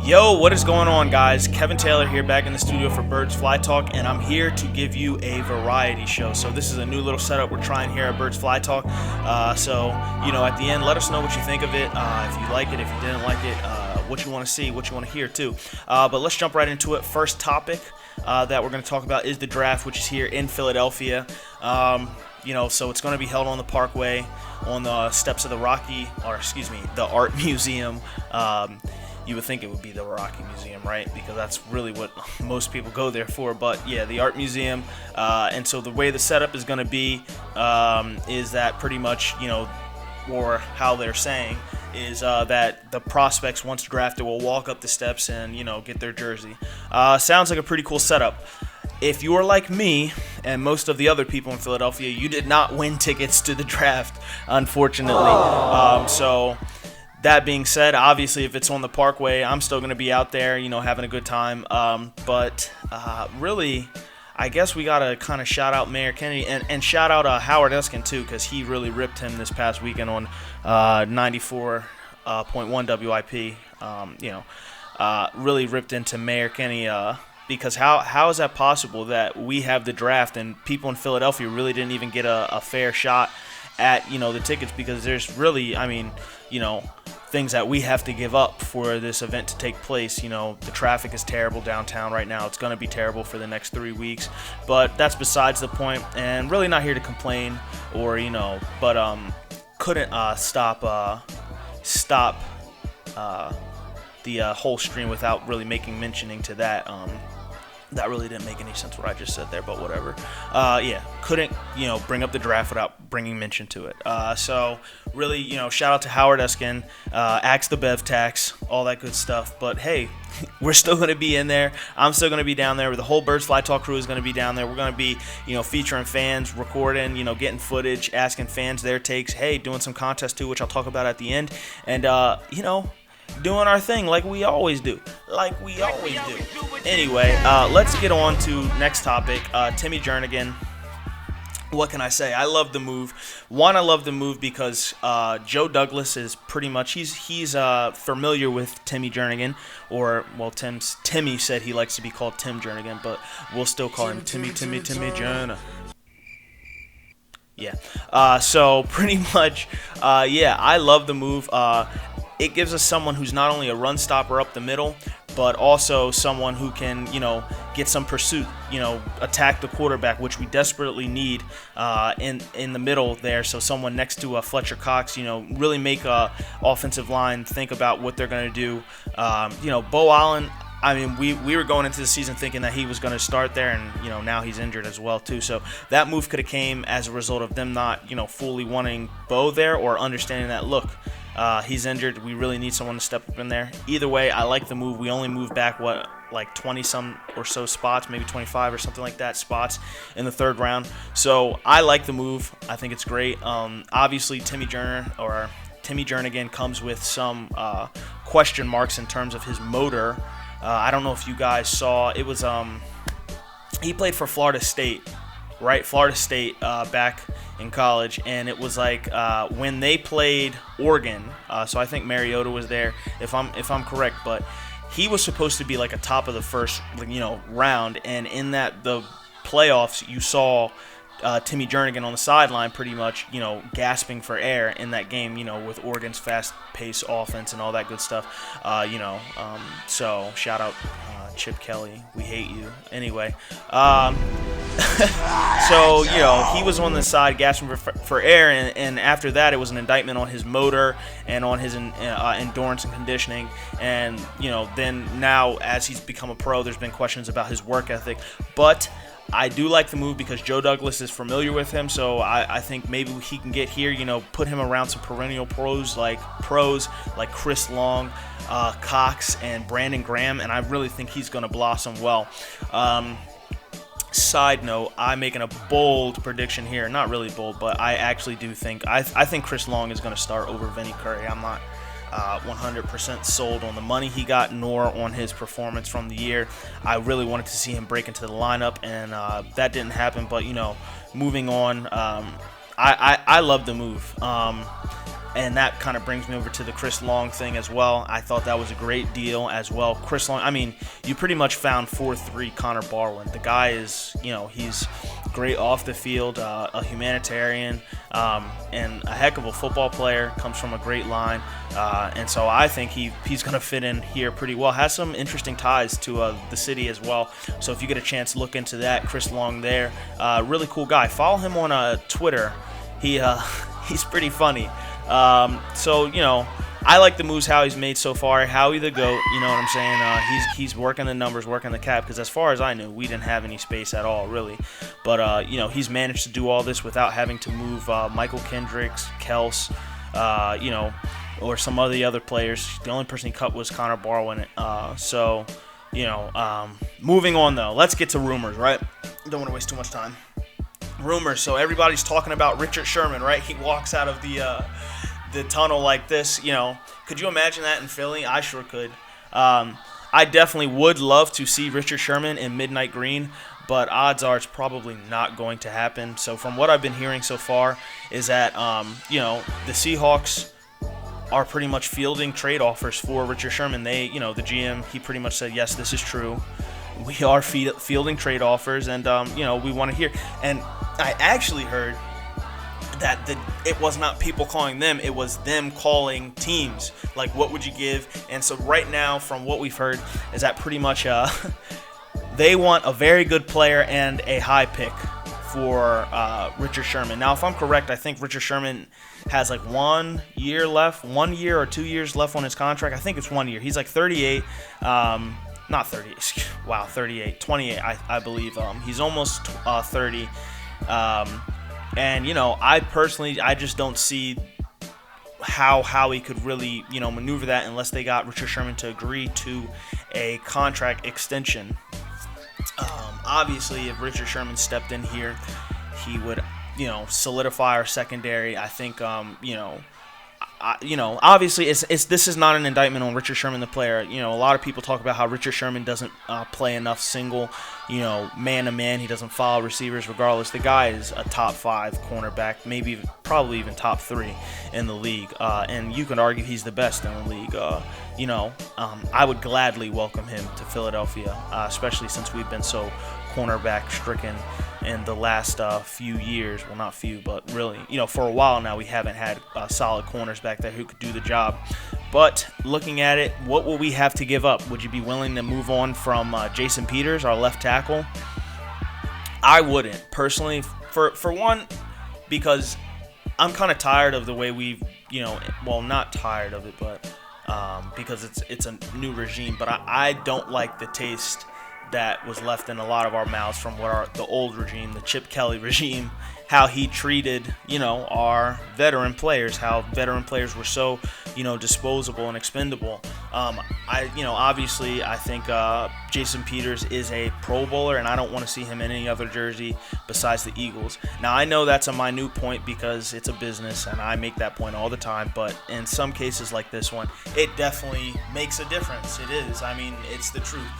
Yo, what is going on, guys? Kevin Taylor here, back in the studio for Birds Fly Talk, and I'm here to give you a variety show. So this is a new little setup we're trying here at Birds Fly Talk. At the end, let us know what you think of it, if you like it, if you didn't like it, what you want to see, what you want to hear, too. But let's jump right into it. First topic that we're going to talk about is the draft, which is here in Philadelphia. So it's going to be held on the Parkway, on the steps of the Art Museum. You would think it would be the Rocky Museum, right? Because that's really what most people go there for. But yeah, the Art Museum. And so the way the setup is going to be is that pretty much, or how they're saying is that the prospects, once drafted, will walk up the steps and, get their jersey. Sounds like a pretty cool setup. If you are like me and most of the other people in Philadelphia, you did not win tickets to the draft, unfortunately. So that being said, obviously, if it's on the Parkway, I'm still going to be out there, having a good time. But really, I guess we got to kind of shout out Mayor Kennedy and shout out Howard Eskin, too, because he really ripped him this past weekend on 94.1 WIP. Really ripped into Mayor Kennedy. Because how is that possible that we have the draft and people in Philadelphia really didn't even get a fair shot at, the tickets? Because there's really, things that we have to give up for this event to take place. The traffic is terrible downtown right now. It's going to be terrible for the next 3 weeks. But that's besides the point, and really not here to complain or, couldn't stop the whole stream without really mentioning to that. That really didn't make any sense what I just said there, but whatever. Couldn't, bring up the draft without bringing mention to it. So really, shout out to Howard Eskin, axe the Bev tax, all that good stuff. But hey, we're still going to be in there. I'm still going to be down there. The whole Birds Fly Talk crew is going to be down there. We're going to be, featuring fans, recording, getting footage, asking fans their takes. Hey, doing some contests too, which I'll talk about at the end. And, doing our thing like we always do. Anyway, let's get on to next topic. Timmy Jernigan. What can I say? I love the move. I love the move because Joe Douglas is pretty much he's familiar with Timmy Jernigan, Timmy said he likes to be called Tim Jernigan, but we'll still call him Timmy Jernigan. Yeah. So pretty much, I love the move. It gives us someone who's not only a run stopper up the middle, but also someone who can, get some pursuit, attack the quarterback, which we desperately need in the middle there. So someone next to Fletcher Cox, really make a offensive line think about what they're going to do. Bo Allen, we were going into the season thinking that he was going to start there, and now he's injured as well too. So that move could have came as a result of them not fully wanting Bo there, or understanding that he's injured. We really need someone to step up in there. Either way, I like the move. We only moved back 20 some or so spots, maybe 25 or something like that spots in the third round. So I like the move. I think it's great. Obviously, Timmy Jernigan comes with some question marks in terms of his motor. I don't know if you guys saw. It was he played for Florida State, right? Florida State back in college, and it was when they played Oregon. So I think Mariota was there, if I'm correct, but he was supposed to be a top of the first round, and in the playoffs you saw Timmy Jernigan on the sideline pretty much gasping for air in that game, with Oregon's fast-paced offense and all that good stuff. So shout out Chip Kelly, we hate you. Anyway, so he was on the side gasping for air, and after that it was an indictment on his motor and on his endurance and conditioning. And then now, as he's become a pro, there's been questions about his work ethic, but I do like the move because Joe Douglas is familiar with him, so I think maybe he can get here, put him around some perennial pros like Chris Long, Cox, and Brandon Graham, and I really think he's going to blossom well. Side note, I'm making a bold prediction here. Not really bold, but I actually do think I think Chris Long is going to start over Vinny Curry. I'm not 100% sold on the money he got, nor on his performance from the year. I really wanted to see him break into the lineup, and that didn't happen. But moving on, I love the move. And that kind of brings me over to the Chris Long thing as well. I thought that was a great deal as well. Chris Long, I mean, you pretty much found 4-3 Connor Barwin. The guy is, he's great off the field, a humanitarian, and a heck of a football player. Comes from a great line. And so I think he's going to fit in here pretty well. Has some interesting ties to the city as well. So if you get a chance, look into that. Chris Long there. Really cool guy. Follow him on Twitter. He's pretty funny. So, I like the moves Howie's made so far. Howie the GOAT, you know what I'm saying? He's working the numbers, working the cap, because as far as I knew, we didn't have any space at all, really. But, he's managed to do all this without having to move Michael Kendricks, Kels, or some of the other players. The only person he cut was Connor Barwin. Moving on, though. Let's get to rumors, right? Don't want to waste too much time. Rumors. So everybody's talking about Richard Sherman, right? He walks out of the tunnel like this. Could you imagine that in Philly? I sure could. I definitely would love to see Richard Sherman in midnight green, but odds are it's probably not going to happen. So from what I've been hearing so far is that the Seahawks are pretty much fielding trade offers for Richard Sherman. They, the GM, he pretty much said, yes, this is true. We are fielding trade offers, and we want to hear. And I actually heard that it was not people calling them, it was them calling teams. Like, what would you give? And so right now, from what we've heard, is that pretty much they want a very good player and a high pick for Richard Sherman. Now, if I'm correct, I think Richard Sherman has like 1 year left, 1 year or 2 years left on his contract. I think it's 1 year. He's like 38. Not 30. Wow, 38. 28, I believe. He's almost 30. I personally, I just don't see how he could really, maneuver that unless they got Richard Sherman to agree to a contract extension. Obviously, if Richard Sherman stepped in here, he would, solidify our secondary. I think, obviously, this is not an indictment on Richard Sherman, the player. A lot of people talk about how Richard Sherman doesn't play enough single, man-to-man. He doesn't follow receivers. Regardless, the guy is a top 5 cornerback, probably even top 3 in the league. And you can argue he's the best in the league. I would gladly welcome him to Philadelphia, especially since we've been so cornerback-stricken in the last few years. Well, not few, but really, for a while now, we haven't had solid corners back there who could do the job. But looking at it, what will we have to give up? Would you be willing to move on from Jason Peters, our left tackle? I wouldn't, personally. For one, because I'm kind of tired of the way we've, not tired of it, but because it's a new regime. But I don't like the taste that was left in a lot of our mouths from the old regime, the Chip Kelly regime, how he treated, our veteran players, how veteran players were so, disposable and expendable. Obviously, I think Jason Peters is a Pro Bowler, and I don't want to see him in any other jersey besides the Eagles. Now, I know that's a minute point because it's a business, and I make that point all the time, but in some cases like this one, it definitely makes a difference. It is. I mean, it's the truth.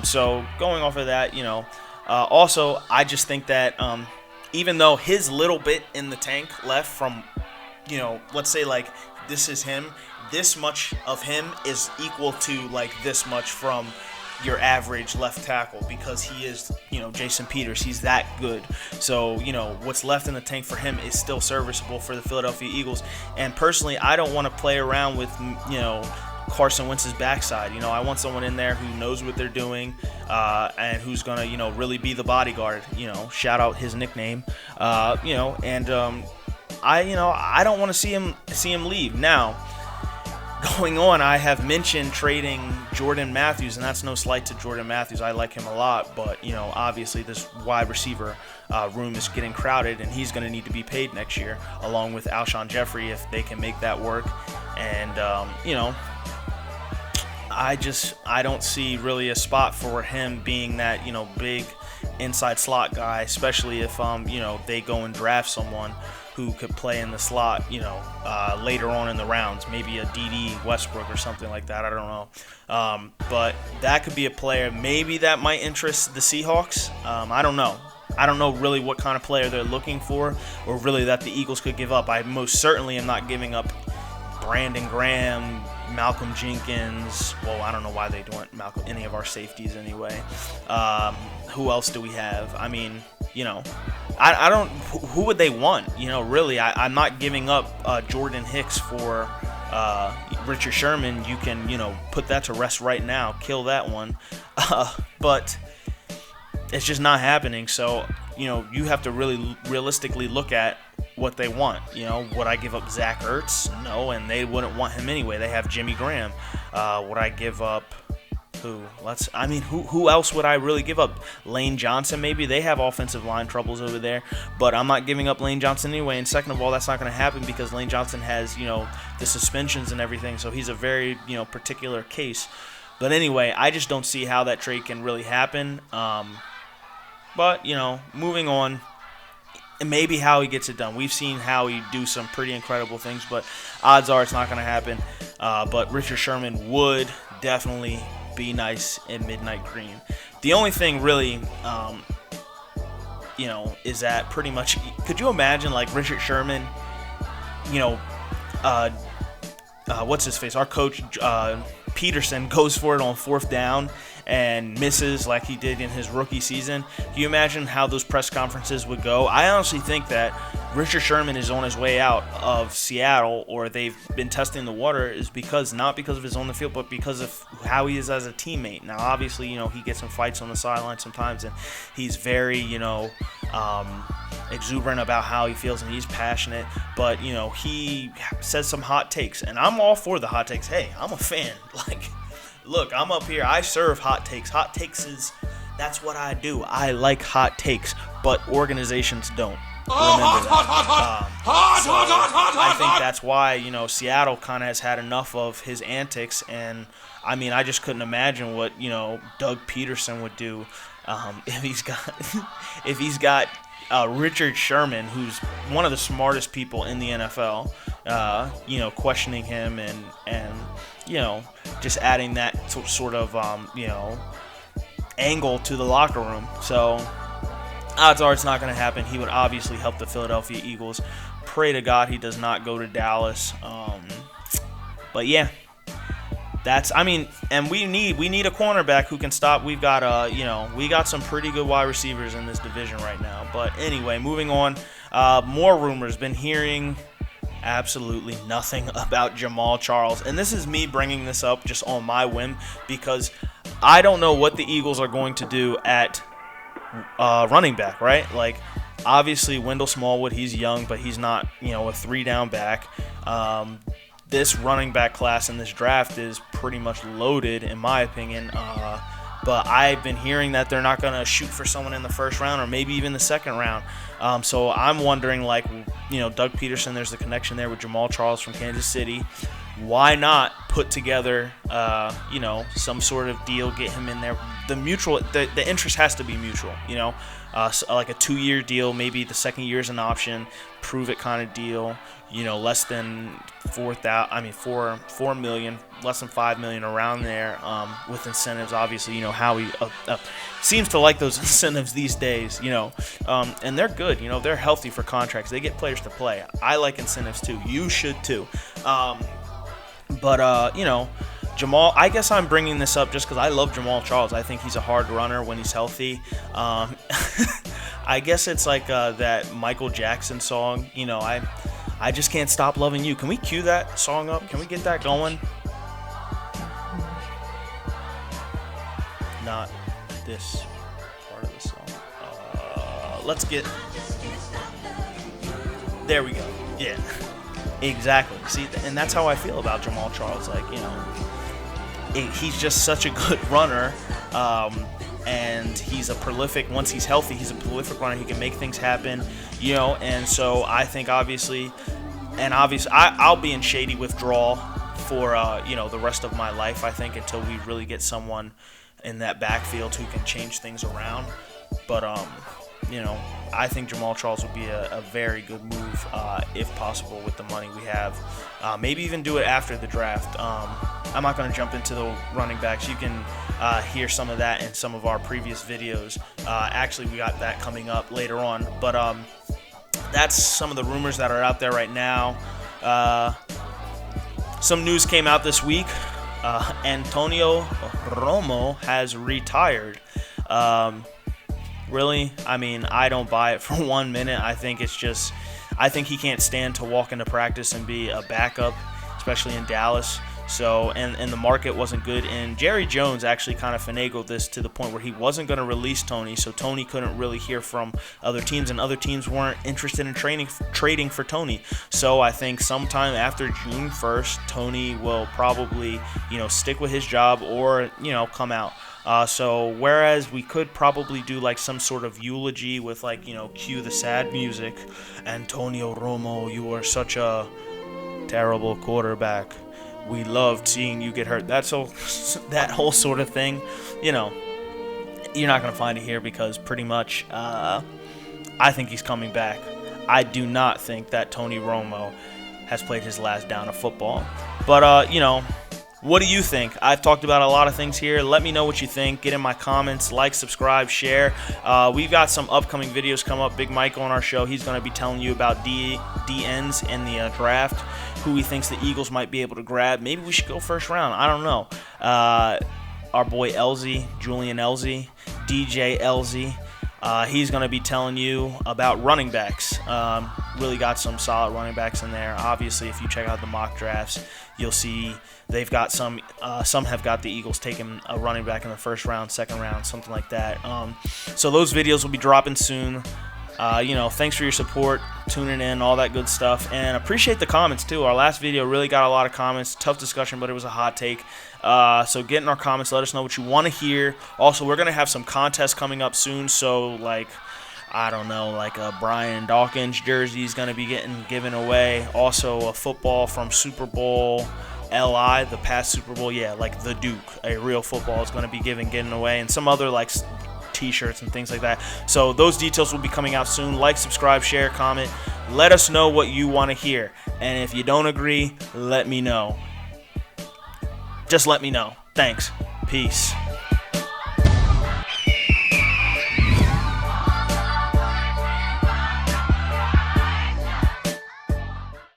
So going off of that, also, I just think that even though his little bit in the tank left from, let's say like this is him, this much of him is equal to like this much from your average left tackle, because he is, Jason Peters. He's that good. So, what's left in the tank for him is still serviceable for the Philadelphia Eagles. And personally, I don't want to play around with, Carson Wentz's backside. I want someone in there who knows what they're doing, and who's gonna, really be the bodyguard. Shout out his nickname. I don't want to see him leave. Now, going on, I have mentioned trading Jordan Matthews, and that's no slight to Jordan Matthews. I like him a lot, but obviously this wide receiver room is getting crowded, and he's going to need to be paid next year, along with Alshon Jeffrey if they can make that work. And I don't see really a spot for him being that, big inside slot guy, especially if, they go and draft someone who could play in the slot, later on in the rounds, maybe a D.D. Westbrook or something like that. I don't know. But that could be a player maybe that might interest the Seahawks. I don't know. I don't know really what kind of player they're looking for, or really that the Eagles could give up. I most certainly am not giving up Brandon Graham, Malcolm Jenkins. Well, I don't know why they don't want any of our safeties anyway. Who else do we have? I mean, I don't. Who would they want? Really, I'm not giving up Jordan Hicks for Richard Sherman. You can, put that to rest right now. Kill that one. But it's just not happening. So, you have to really realistically look at what they want. Would I give up Zach Ertz? No, and they wouldn't want him anyway. They have Jimmy Graham. Would I give up who? Who else would I really give up? Lane Johnson, maybe. They have offensive line troubles over there, but I'm not giving up Lane Johnson anyway. And second of all, that's not going to happen because Lane Johnson has, the suspensions and everything, so he's a very, particular case. But anyway, I just don't see how that trade can really happen. But, moving on. And maybe Howie gets it done. We've seen Howie do some pretty incredible things, but odds are it's not going to happen. But Richard Sherman would definitely be nice in midnight green. The only thing really, is that pretty much, could you imagine like Richard Sherman, what's his face? Our coach, Peterson, goes for it on fourth down and misses like he did in his rookie season. Can you imagine how those press conferences would go? I honestly think that Richard Sherman is on his way out of Seattle, or they've been testing the water, is not because of his on the field, but because of how he is as a teammate. Now, obviously, he gets in fights on the sideline sometimes, and he's very, exuberant about how he feels, and he's passionate. But, he says some hot takes, and I'm all for the hot takes. Hey, I'm a fan. Look, I'm up here. I serve hot takes. Hot takes that's what I do. I like hot takes, but organizations don't. Remember that. I think that's why, Seattle kind of has had enough of his antics, and I just couldn't imagine what, Doug Peterson would do if he's got Richard Sherman, who's one of the smartest people in the NFL, questioning him and just adding that sort of angle to the locker room. So odds are it's not going to happen. He would obviously help the Philadelphia Eagles. Pray to God he does not go to Dallas. But yeah, and we need a cornerback who can stop. We've got we got some pretty good wide receivers in this division right now. But anyway, moving on. More rumors. Been hearing absolutely nothing about Jamaal Charles, and this is me bringing this up just on my whim because I don't know what the Eagles are going to do at running back, right? Like, obviously Wendell Smallwood, he's young, but he's not, a 3-down back. This running back class in this draft is pretty much loaded, in my opinion. But I've been hearing that they're not going to shoot for someone in the first round or maybe even the second round. So I'm wondering, Doug Peterson, there's the connection there with Jamaal Charles from Kansas City. Why not put together, some sort of deal, get him in there? The interest has to be mutual, so like a 2-year deal, maybe the second year is an option, prove it kind of deal, less than $4 million, less than $5 million, around there, with incentives. Obviously, Howie seems to like those incentives these days, and they're good, they're healthy for contracts. They get players to play. I like incentives too. You should too. But Jamaal, I guess I'm bringing this up just because I love Jamaal Charles. I think he's a hard runner when he's healthy. I guess it's like that Michael Jackson song, I just can't stop loving you. Can we cue that song up? Can we get that going? Not this part of the song. Let's get... There we go. Yeah. Exactly. See, and that's how I feel about Jamaal Charles. He's just such a good runner, and he's a prolific. Once he's healthy, he's a prolific runner. He can make things happen, And so I think obviously, I'll be in shady withdrawal for the rest of my life. I think until we really get someone in that backfield who can change things around. But I think Jamaal Charles would be a very good move if possible with the money we have. Maybe even do it after the draft. I'm not going to jump into the running backs. You can hear some of that in some of our previous videos. Actually, we got that coming up later on. But that's some of the rumors that are out there right now. Some news came out this week. Antonio Romo has retired. Really? I mean, I don't buy it for 1 minute. I think he can't stand to walk into practice and be a backup, especially in Dallas. So, and the market wasn't good. And Jerry Jones actually kind of finagled this to the point where he wasn't going to release Tony, so Tony couldn't really hear from other teams, and other teams weren't interested in trading for Tony. So I think sometime after June 1st, Tony will probably, stick with his job or, come out. So whereas we could probably do like some sort of eulogy with cue the sad music, Antonio Romo, you are such a terrible quarterback. We loved seeing you get hurt. That whole sort of thing, you're not going to find it here because pretty much I think he's coming back. I do not think that Tony Romo has played his last down of football. But, what do you think? I've talked about a lot of things here. Let me know what you think. Get in my comments. Like, subscribe, share. We've got some upcoming videos come up. Big Mike on our show. He's going to be telling you about DNs in the draft, who he thinks the Eagles might be able to grab. Maybe we should go first round. I don't know. Our boy Julian Elzy, DJ Elzy. He's going to be telling you about running backs. Really got some solid running backs in there. Obviously, if you check out the mock drafts, you'll see they've got some have got the Eagles taking a running back in the first round, second round, something like that. So those videos will be dropping soon. Thanks for your support, tuning in, all that good stuff, and appreciate the comments too. Our last video really got a lot of comments. Tough discussion, but it was a hot take. So get in our comments, let us know what you want to hear. Also, we're gonna have some contests coming up soon. So a Brian Dawkins jersey is gonna be getting given away. Also, a football from Super Bowl LI, the past Super Bowl, the Duke, a real football is gonna be getting away, and some other t-shirts and things like that. So those details will be coming out soon. Like, subscribe, share, comment. Let us know what you want to hear. And if you don't agree, let me know. Just let me know. Thanks. Peace.